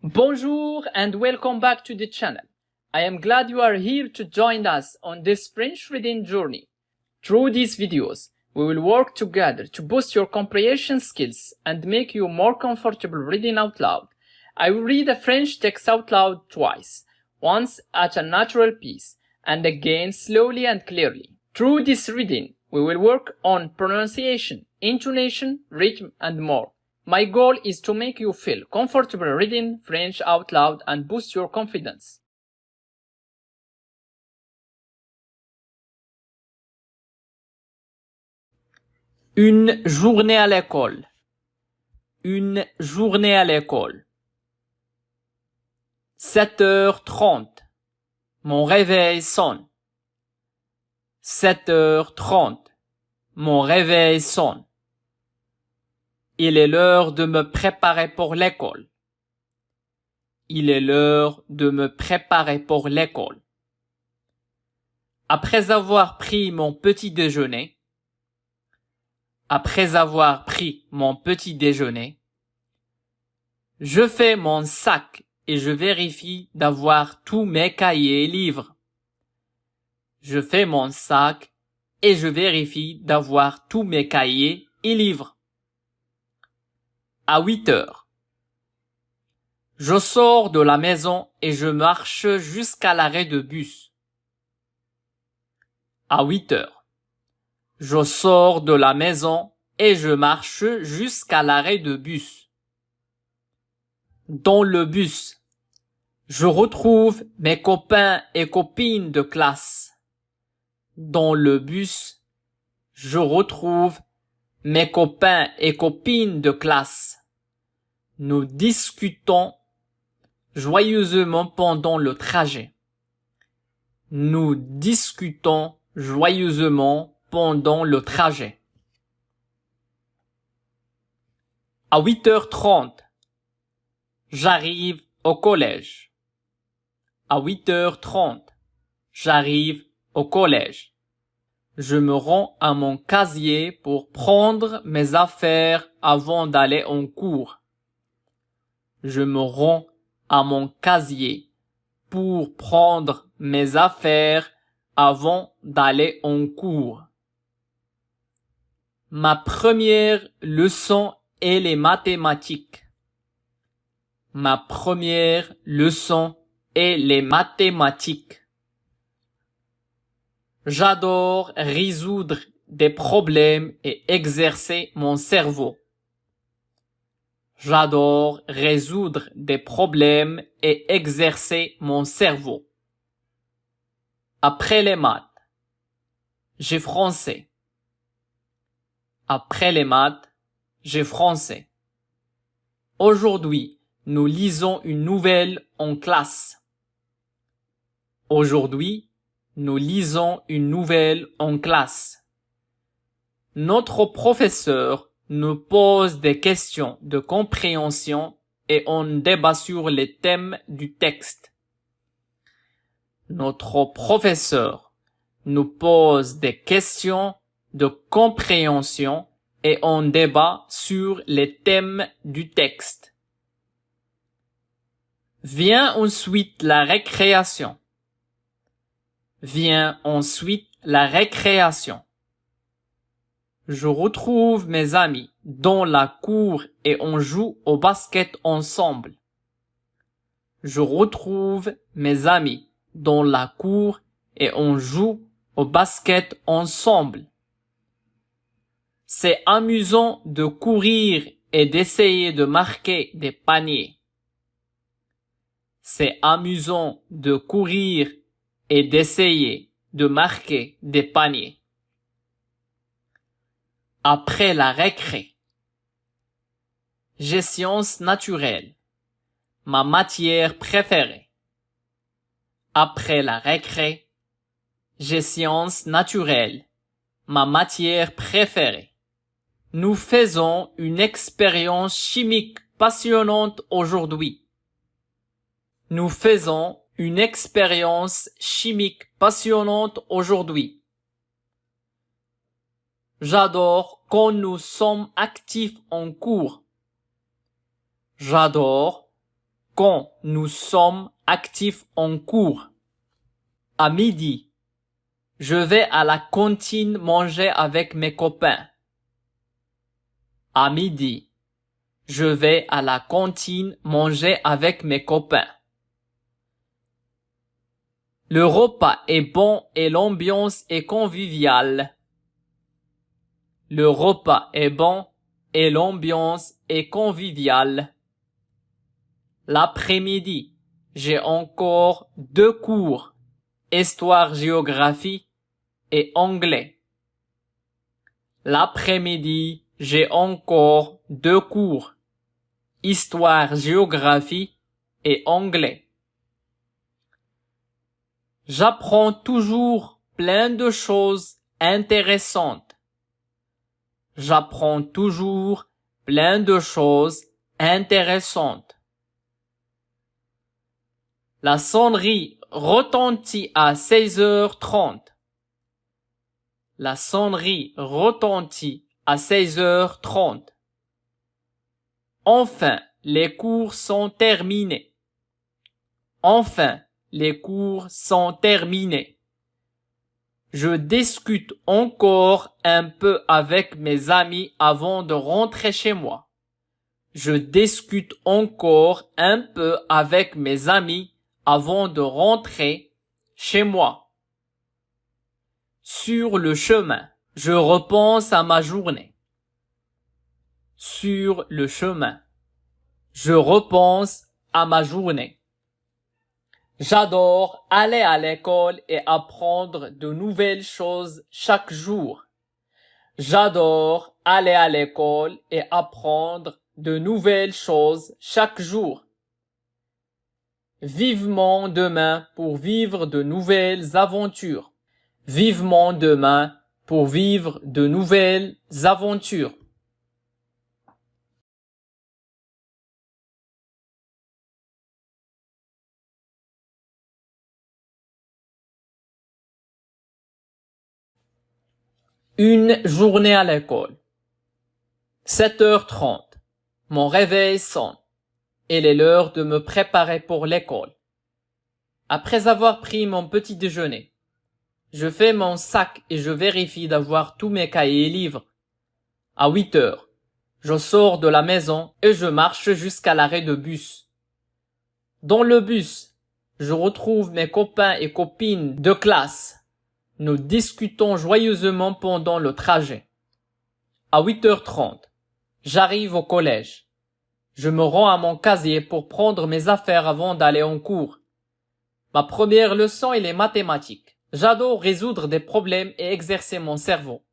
Bonjour and welcome back to the channel. I am glad you are here to join us on this French reading journey. Through these videos, we will work together to boost your comprehension skills and make you more comfortable reading out loud. I will read a French text out loud twice, once at a natural pace, and again slowly and clearly. Through this reading, we will work on pronunciation, intonation, rhythm, and more. My goal is to make you feel comfortable reading French out loud and boost your confidence. Une journée à l'école. Une journée à l'école. 7h30. Mon réveil sonne. 7h30. Mon réveil sonne. Il est l'heure de me préparer pour l'école. Il est l'heure de me préparer pour l'école. Après avoir pris mon petit déjeuner, je fais mon sac et je vérifie d'avoir tous mes cahiers et livres. Je fais mon sac et je vérifie d'avoir tous mes cahiers et livres. À 8 heures. Je sors de la maison et je marche jusqu'à l'arrêt de bus. À 8 heures. Je sors de la maison et je marche jusqu'à l'arrêt de bus. Dans le bus, je retrouve mes copains et copines de classe. Dans le bus, je retrouve mes copains et copines de classe. Nous discutons joyeusement pendant le trajet. Nous discutons joyeusement pendant le trajet. À 8h30, j'arrive au collège. À 8h30, j'arrive au collège. Je me rends à mon casier pour prendre mes affaires avant d'aller en cours. Je me rends à mon casier pour prendre mes affaires avant d'aller en cours. Ma première leçon est les mathématiques. Ma première leçon est les mathématiques. J'adore résoudre des problèmes et exercer mon cerveau. J'adore résoudre des problèmes et exercer mon cerveau. Après les maths, j'ai français. Après les maths, j'ai français. Aujourd'hui, nous lisons une nouvelle en classe. Aujourd'hui, nous lisons une nouvelle en classe. Notre professeur nous pose des questions de compréhension et on débat sur les thèmes du texte. Notre professeur nous pose des questions de compréhension et on débat sur les thèmes du texte. Vient ensuite la récréation. Vient ensuite la récréation. Je retrouve mes amis dans la cour et on joue au basket ensemble. Je retrouve mes amis dans la cour et on joue au basket ensemble. C'est amusant de courir et d'essayer de marquer des paniers. C'est amusant de courir et d'essayer de marquer des paniers. Après la récré. J'ai sciences naturelles, ma matière préférée. Après la récré. J'ai sciences naturelles, ma matière préférée. Nous faisons une expérience chimique passionnante aujourd'hui. Nous faisons une expérience chimique passionnante aujourd'hui. J'adore quand nous sommes actifs en cours. J'adore quand nous sommes actifs en cours. À midi, je vais à la cantine manger avec mes copains. À midi, je vais à la cantine manger avec mes copains. Le repas est bon et l'ambiance est conviviale. Le repas est bon et l'ambiance est conviviale. L'après-midi, j'ai encore 2 cours, histoire-géographie et anglais. L'après-midi, j'ai encore 2 cours, histoire-géographie et anglais. J'apprends toujours plein de choses intéressantes. J'apprends toujours plein de choses intéressantes. La sonnerie retentit à 16h30. La sonnerie retentit à 16h30. Enfin, les cours sont terminés. Enfin, les cours sont terminés. Je discute encore un peu avec mes amis avant de rentrer chez moi. Je discute encore un peu avec mes amis avant de rentrer chez moi. Sur le chemin, je repense à ma journée. Sur le chemin, je repense à ma journée. J'adore aller à l'école et apprendre de nouvelles choses chaque jour. J'adore aller à l'école et apprendre de nouvelles choses chaque jour. Vivement demain pour vivre de nouvelles aventures. Vivement demain pour vivre de nouvelles aventures. Une journée à l'école. 7h30. Mon réveil sonne. Il est l'heure de me préparer pour l'école. Après avoir pris mon petit déjeuner, je fais mon sac et je vérifie d'avoir tous mes cahiers et livres. À 8h, je sors de la maison et je marche jusqu'à l'arrêt de bus. Dans le bus, je retrouve mes copains et copines de classe. Nous discutons joyeusement pendant le trajet. À 8h30, j'arrive au collège. Je me rends à mon casier pour prendre mes affaires avant d'aller en cours. Ma première leçon est les mathématiques. J'adore résoudre des problèmes et exercer mon cerveau.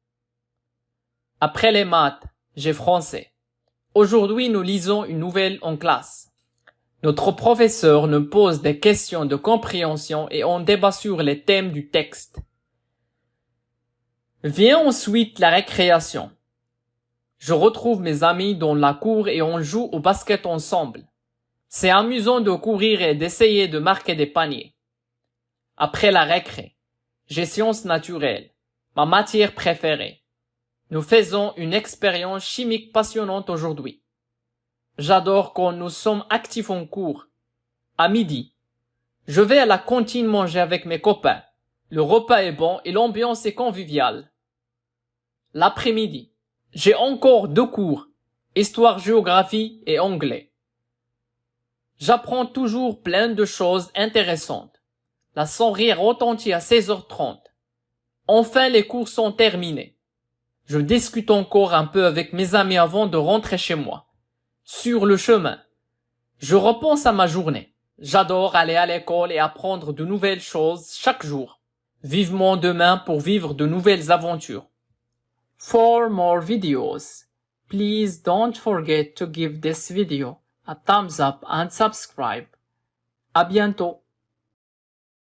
Après les maths, j'ai français. Aujourd'hui, nous lisons une nouvelle en classe. Notre professeur nous pose des questions de compréhension et on débat sur les thèmes du texte. Vient ensuite la récréation. Je retrouve mes amis dans la cour et on joue au basket ensemble. C'est amusant de courir et d'essayer de marquer des paniers. Après la récré, j'ai sciences naturelles, ma matière préférée. Nous faisons une expérience chimique passionnante aujourd'hui. J'adore quand nous sommes actifs en cours. À midi, je vais à la cantine manger avec mes copains. Le repas est bon et l'ambiance est conviviale. L'après-midi, j'ai encore 2 cours, histoire-géographie et anglais. J'apprends toujours plein de choses intéressantes. La sonnerie retentit à 16h30. Enfin, les cours sont terminés. Je discute encore un peu avec mes amis avant de rentrer chez moi. Sur le chemin, je repense à ma journée. J'adore aller à l'école et apprendre de nouvelles choses chaque jour. Vivement demain pour vivre de nouvelles aventures. For more videos, please don't forget to give this video a thumbs up and subscribe. À bientôt.